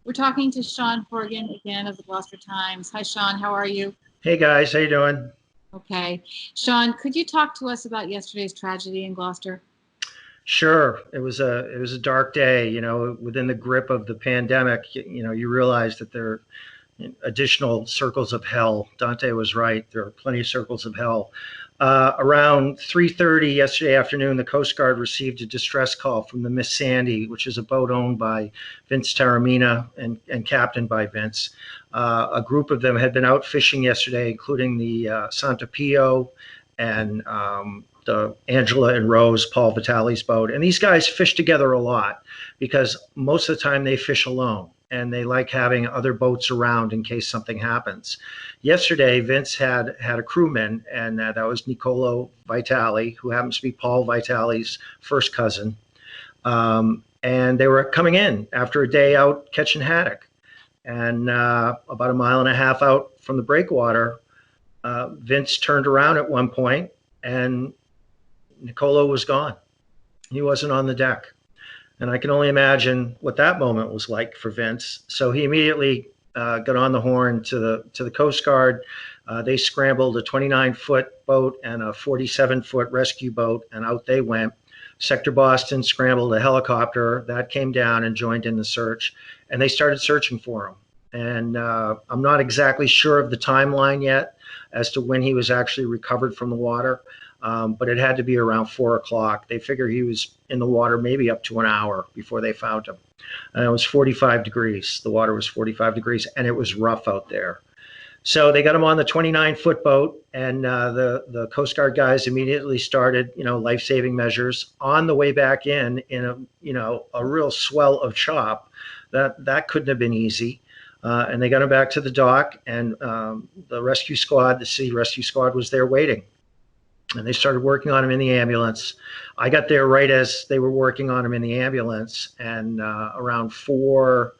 We're talking to Sean Horgan again of the Gloucester Times. Hi, Sean. How are you? Hey guys, how you doing? Okay. Sean, could you talk to us about yesterday's tragedy in Gloucester? Sure, it was a dark day. Within the grip of the pandemic, you realize that there are additional circles of hell. Dante was right. There are plenty of circles of hell. Around 3:30 yesterday afternoon, the Coast Guard received a distress call from the Miss Sandy, which is a boat owned by Vince Taramina and captained by Vince. A group of them had been out fishing yesterday, including the Santa Pio and the Angela and Rose, Paul Vitale's boat. And these guys fish together a lot because most of the time they fish alone and they like having other boats around in case something happens. Yesterday, Vince had a crewman, and that was Nicolo Vitale, who happens to be Paul Vitale's first cousin. And they were coming in after a day out catching haddock. And about a mile and a half out from the breakwater, Vince turned around at one point, and Nicolo was gone. He wasn't on the deck. And I can only imagine what that moment was like for Vince. So he immediately got on the horn to the Coast Guard. They scrambled a 29-foot boat and a 47-foot rescue boat, and out they went. Sector Boston scrambled a helicopter that came down and joined in the search, and they started searching for him. And I'm not exactly sure of the timeline yet as to when he was actually recovered from the water. But it had to be around 4 o'clock. They figure he was in the water maybe up to an hour before they found him. And it was 45 degrees. The water was 45 degrees, and it was rough out there. So they got him on the 29-foot boat, and the Coast Guard guys immediately started, life-saving measures. On the way back in a real swell of chop. That couldn't have been easy. And they got him back to the dock, and the rescue squad, the city rescue squad, was there waiting. And they started working on him in the ambulance. I got there right as they were working on him in the ambulance, and around 4:30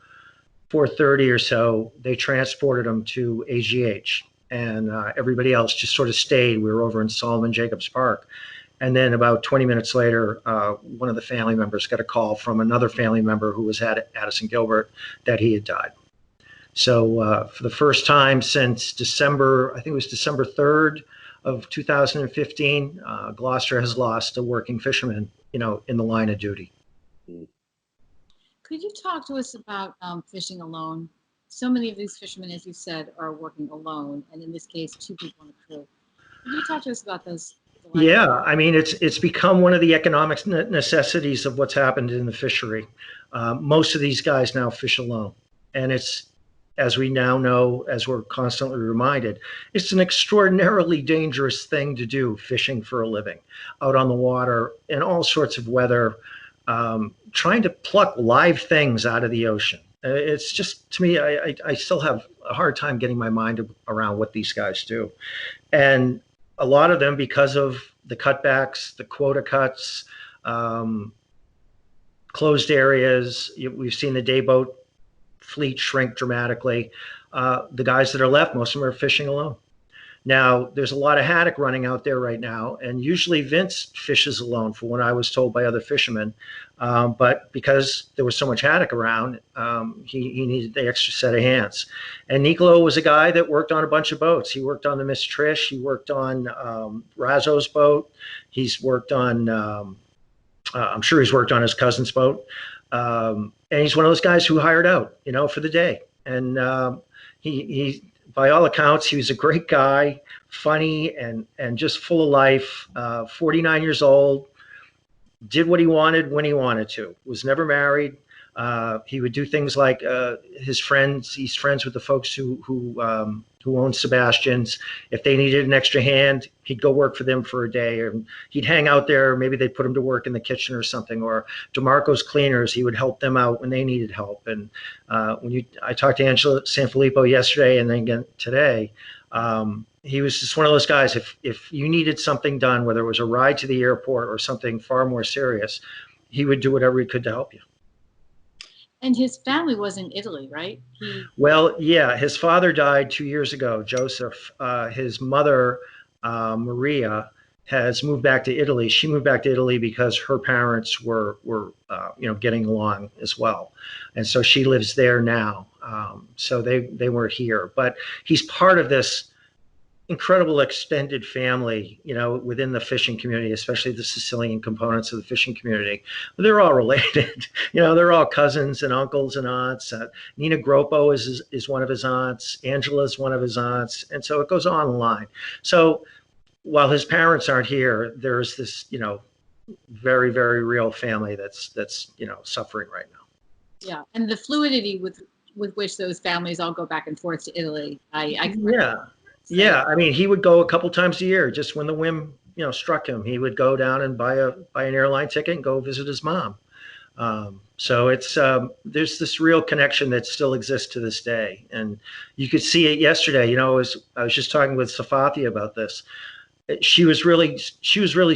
or so, they transported him to AGH, and everybody else just sort of stayed. We were over in Solomon Jacobs Park, and then about 20 minutes later, one of the family members got a call from another family member who was at Addison Gilbert that he had died. So for the first time since December, I think it was December 3rd of 2015, Gloucester has lost a working fisherman, in the line of duty. Could you talk to us about fishing alone? So many of these fishermen, as you said, are working alone, and in this case, two people on the crew. Could you talk to us about those? Yeah, I mean, it's become one of the economic necessities of what's happened in the fishery. Most of these guys now fish alone, and it's, as we now know, as we're constantly reminded, it's an extraordinarily dangerous thing to do, fishing for a living, out on the water in all sorts of weather, trying to pluck live things out of the ocean. It's just, to me, I still have a hard time getting my mind around what these guys do. And a lot of them, because of the cutbacks, the quota cuts, closed areas, we've seen the day boat fleet shrink dramatically. The guys that are left, most of them are fishing alone. Now, there's a lot of haddock running out there right now, and usually Vince fishes alone, for what I was told by other fishermen. But because there was so much haddock around, he needed the extra set of hands. And Nicolo was a guy that worked on a bunch of boats. He worked on the Miss Trish. He worked on Razzo's boat. He's worked on, I'm sure he's worked on his cousin's boat. And he's one of those guys who hired out, for the day. And he by all accounts, he was a great guy, funny and just full of life. 49 years old, did what he wanted when he wanted to. Was never married. He would do things like his friends. He's friends with the folks who own Sebastian's. If they needed an extra hand, he'd go work for them for a day, or he'd hang out there. Maybe they'd put him to work in the kitchen or something. Or DeMarco's Cleaners, he would help them out when they needed help. And I talked to Angela Sanfilippo yesterday, and then again today. He was just one of those guys. If you needed something done, whether it was a ride to the airport or something far more serious, he would do whatever he could to help you. And his family was in Italy, right? Well, yeah, his father died 2 years ago, Joseph. His mother, Maria, has moved back to Italy. She moved back to Italy because her parents were getting along as well, and so she lives there now. So they weren't here, but he's part of this incredible extended family, within the fishing community, especially the Sicilian components of the fishing community. They're all related. They're all cousins and uncles and aunts. Nina Groppo is one of his aunts. Angela's one of his aunts, and so it goes on the line. So while his parents aren't here, there's this, very, very real family that's suffering right now. Yeah, and the fluidity with which those families all go back and forth to Italy, I yeah. I mean, he would go a couple times a year, just when the whim, struck him. He would go down and buy an airline ticket and go visit his mom. So it's there's this real connection that still exists to this day, and you could see it yesterday. I was just talking with Safathia about this. She was really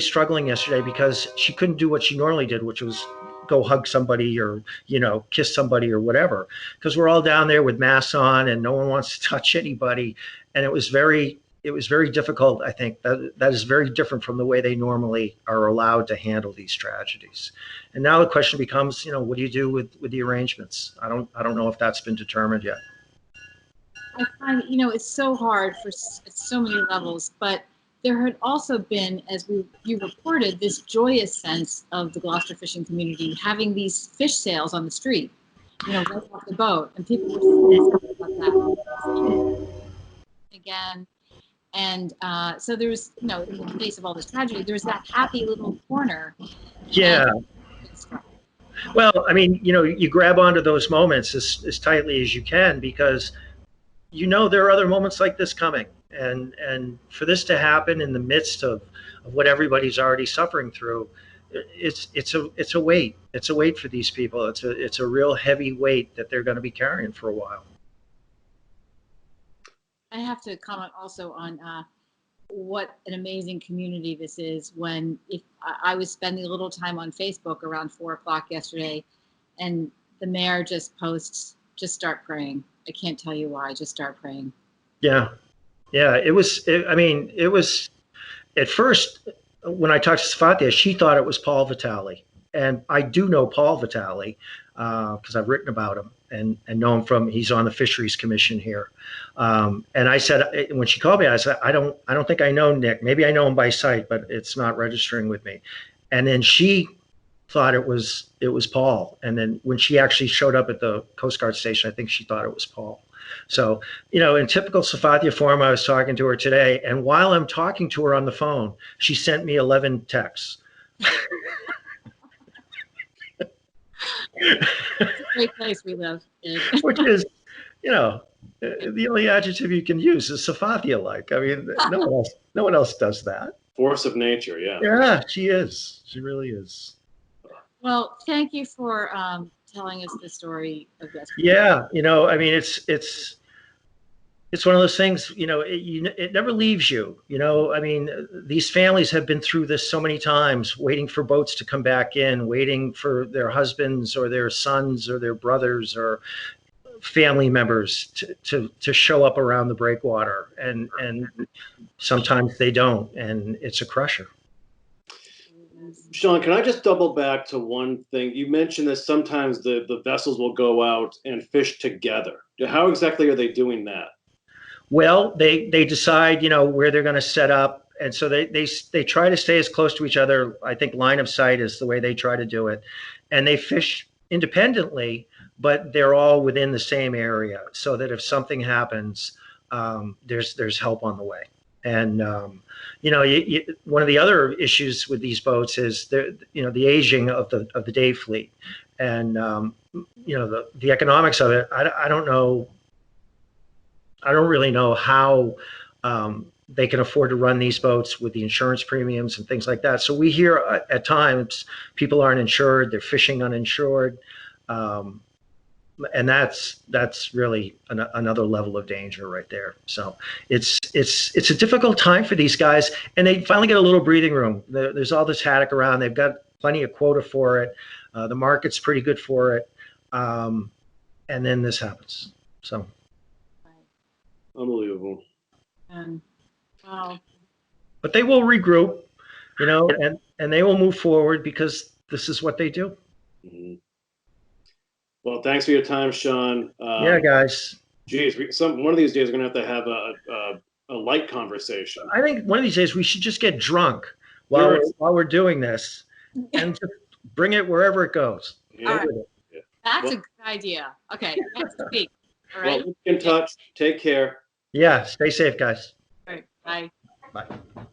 struggling yesterday because she couldn't do what she normally did, which was go hug somebody or kiss somebody or whatever, because we're all down there with masks on and no one wants to touch anybody, and it was very difficult. I think that is very different from the way they normally are allowed to handle these tragedies. And now the question becomes, what do you do with the arrangements? I don't know if that's been determined yet. I find it's so hard for so many levels, but there had also been, as you reported, this joyous sense of the Gloucester fishing community having these fish sales on the street, right off the boat, and people were so excited about that. Again, and so there's, in the face of all this tragedy, there's that happy little corner. Yeah. Well, I mean, you grab onto those moments as tightly as you can, because there are other moments like this coming, and for this to happen in the midst of what everybody's already suffering through, it's a weight. It's a weight for these people. It's a real heavy weight that they're going to be carrying for a while. I have to comment also on what an amazing community this is. When if I was spending a little time on Facebook around 4:00 yesterday, and the mayor just posts, "Just start praying." I can't tell you why. Just start praying. Yeah. It was at first, when I talked to Safathia, she thought it was Paul Vitale. And I do know Paul Vitale because I've written about him and know him he's on the Fisheries Commission here. And I said, when she called me, I said, I don't think I know Nick. Maybe I know him by sight, but it's not registering with me. And then she thought it was Paul. And then when she actually showed up at the Coast Guard station, I think she thought it was Paul. So, in typical Safathia form, I was talking to her today, and while I'm talking to her on the phone, she sent me 11 texts. It's a great place we live in. Which is, the only adjective you can use is Safathia-like. I mean, no one else does that. Force of nature, yeah. Yeah, she is. She really is. Well, thank you for telling us the story of this. Yeah, I mean, it's one of those things, it never leaves you. I mean, these families have been through this so many times, waiting for boats to come back in, waiting for their husbands or their sons or their brothers or family members to show up around the breakwater, and sometimes they don't, and it's a crusher. Sean, can I just double back to one thing? You mentioned that sometimes the vessels will go out and fish together. How exactly are they doing that? Well, they decide, where they're going to set up. And so they try to stay as close to each other. I think line of sight is the way they try to do it. And they fish independently, but they're all within the same area, so that if something happens, there's help on the way. And, one of the other issues with these boats is the aging of the day fleet, and, the economics of it. I don't know. I don't really know how they can afford to run these boats with the insurance premiums and things like that. So we hear at times people aren't insured, they're fishing uninsured. And that's really another level of danger right there. So it's a difficult time for these guys, and they finally get a little breathing room. There's all this haddock around. They've got plenty of quota for it. The market's pretty good for it. And then this happens. So. Unbelievable. Wow. But they will regroup. you know, and they will move forward because this is what they do. Mhm. Well, thanks for your time, Sean. Yeah, guys. Geez, one of these days we're gonna have a light conversation. I think one of these days we should just get drunk while Sure. we're doing this, and just bring it wherever it goes. Yeah. All right. Yeah. That's Well- a good idea. Okay, next week. All Well, right. keep in touch. Take care. Yeah, stay safe, guys. All right. Bye. Bye.